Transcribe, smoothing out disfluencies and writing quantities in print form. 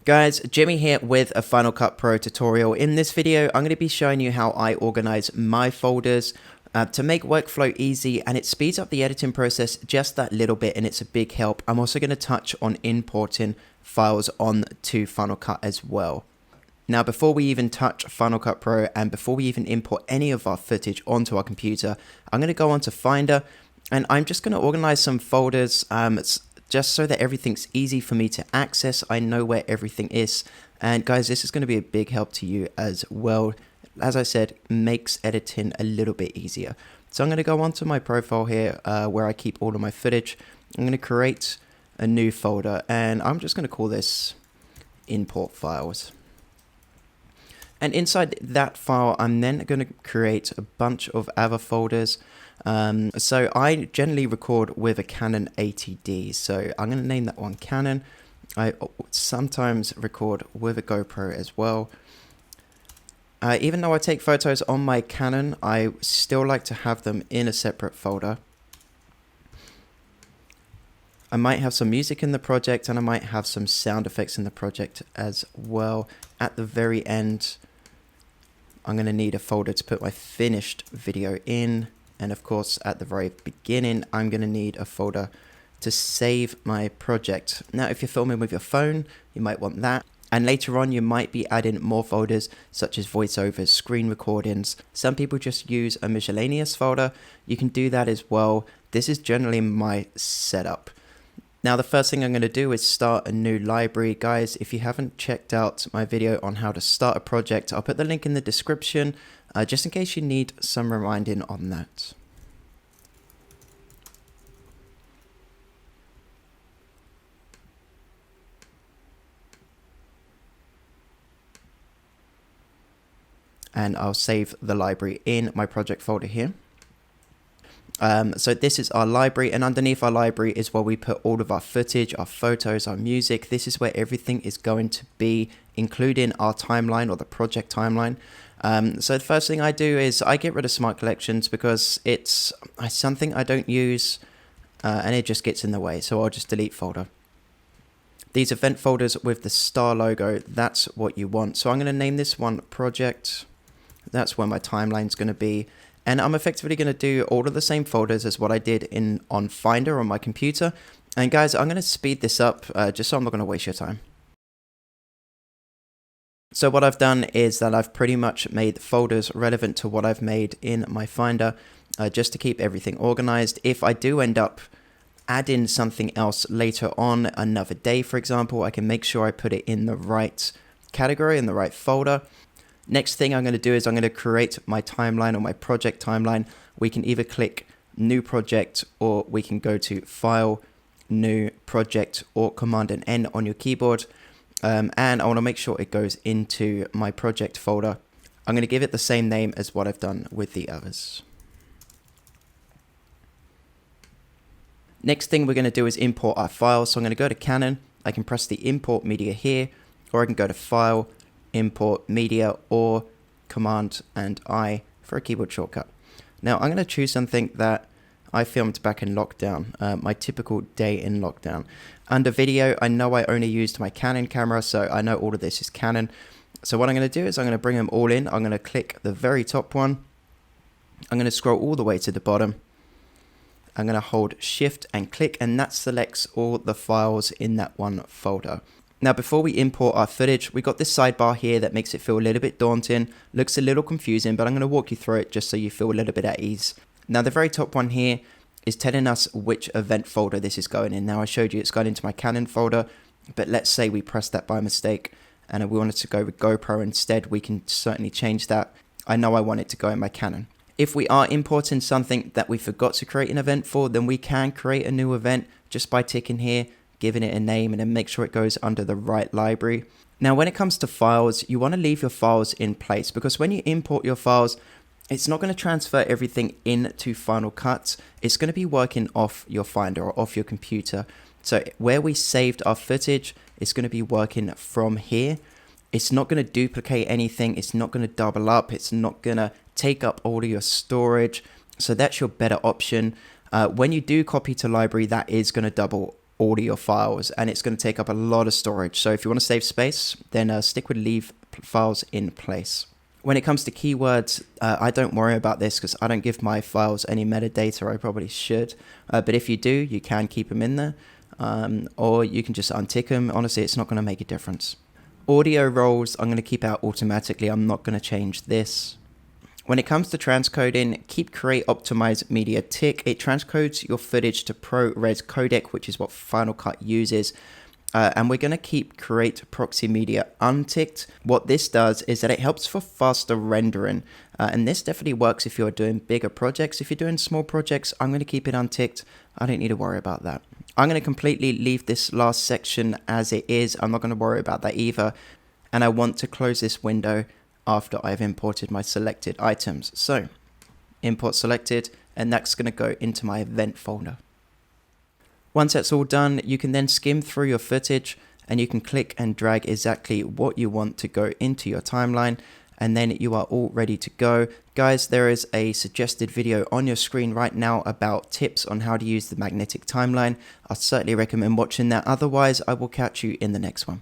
Guys, Jimmy here with a Final Cut Pro tutorial. In this video, I'm going to be showing you how I organize my folders to make workflow easy, and it speeds up the editing process just that little bit, and it's a big help. I'm also going to touch on importing files onto Final Cut as well. Now, before we even touch Final Cut Pro and before we even import any of our footage onto our computer, I'm going to go onto Finder and I'm just going to organize some folders just so that everything's easy for me to access. I know where everything is. And guys, this is going to be a big help to you as well. As I said, makes editing a little bit easier. So I'm going to go onto my profile here where I keep all of my footage. I'm going to create a new folder and I'm just going to call this import files. And inside that file, I'm then going to create a bunch of other folders. So I generally record with a Canon 80D. So I'm going to name that one Canon. I sometimes record with a GoPro as well. Even though I take photos on my Canon, I still like to have them in a separate folder. I might have some music in the project and I might have some sound effects in the project as well. At the very end, I'm going to need a folder to put my finished video in. And of course, at the very beginning, I'm going to need a folder to save my project. Now, if you're filming with your phone, you might want that. And later on, you might be adding more folders such as voiceovers, screen recordings. Some people just use a miscellaneous folder. You can do that as well. This is generally my setup. Now, the first thing I'm going to do is start a new library. Guys, if you haven't checked out my video on how to start a project, I'll put the link in the description, just in case you need some reminding on that. And I'll save the library in my project folder here. So this is our library, and underneath our library is where we put all of our footage, our photos, our music. This is where everything is going to be, including our timeline or the project timeline. So the first thing I do is I get rid of Smart Collections because it's something I don't use and it just gets in the way. So I'll just delete folder. These event folders with the star logo, that's what you want. So I'm going to name this one project. That's where my timeline is going to be. And I'm effectively going to do all of the same folders as what I did on Finder on my computer. And guys, I'm going to speed this up just so I'm not going to waste your time. So what I've done is that I've pretty much made folders relevant to what I've made in my Finder just to keep everything organized. If I do end up adding something else later on, another day, for example, I can make sure I put it in the right category, in the right folder. Next thing I'm going to do is I'm going to create my timeline or my project timeline. We can either click new project or we can go to file, new project, or command and N on your keyboard. And I want to make sure it goes into my project folder. I'm going to give it the same name as what I've done with the others. Next thing we're going to do is import our files. So I'm going to go to Canon. I can press the import media here, or I can go to file, import media, or command and I for a keyboard shortcut. Now I'm going to choose something that I filmed back in lockdown, my typical day in lockdown. Under video, I know I only used my Canon camera, so I know all of this is Canon. So what I'm going to do is I'm going to bring them all in. I'm going to click the very top one. I'm going to scroll all the way to the bottom. I'm going to hold shift and click, and that selects all the files in that one folder. Now, before we import our footage, we got this sidebar here that makes it feel a little bit daunting, looks a little confusing, but I'm going to walk you through it just so you feel a little bit at ease. Now, the very top one here is telling us which event folder this is going in. Now, I showed you it's going into my Canon folder, but let's say we pressed that by mistake and we wanted to go with GoPro instead. We can certainly change that. I know I want it to go in my Canon. If we are importing something that we forgot to create an event for, then we can create a new event just by ticking here, giving it a name, and then make sure it goes under the right library. Now, when it comes to files, you want to leave your files in place because when you import your files, it's not going to transfer everything into Final Cut. It's going to be working off your Finder or off your computer. So where we saved our footage, it's going to be working from here. It's not going to duplicate anything. It's not going to double up. It's not going to take up all of your storage. So that's your better option. When you do copy to library, that is going to double audio files, and it's going to take up a lot of storage. So if you want to save space, then stick with leave files in place. When it comes to keywords, I don't worry about this because I don't give my files any metadata. I probably should, but if you do, you can keep them in there, or you can just untick them. Honestly, it's not going to make a difference. Audio roles, I'm going to keep out automatically. I'm not going to change this. When it comes to transcoding, keep create optimize media tick. It transcodes your footage to ProRes codec, which is what Final Cut uses. And we're going to keep create proxy media unticked. What this does is that it helps for faster rendering. And this definitely works if you're doing bigger projects. If you're doing small projects, I'm going to keep it unticked. I don't need to worry about that. I'm going to completely leave this last section as it is. I'm not going to worry about that either. And I want to close this window after I've imported my selected items. So import selected, and that's going to go into my event folder. Once that's all done, you can then skim through your footage and you can click and drag exactly what you want to go into your timeline, and then you are all ready to go. Guys, there is a suggested video on your screen right now about tips on how to use the magnetic timeline. I certainly recommend watching that. Otherwise, I will catch you in the next one.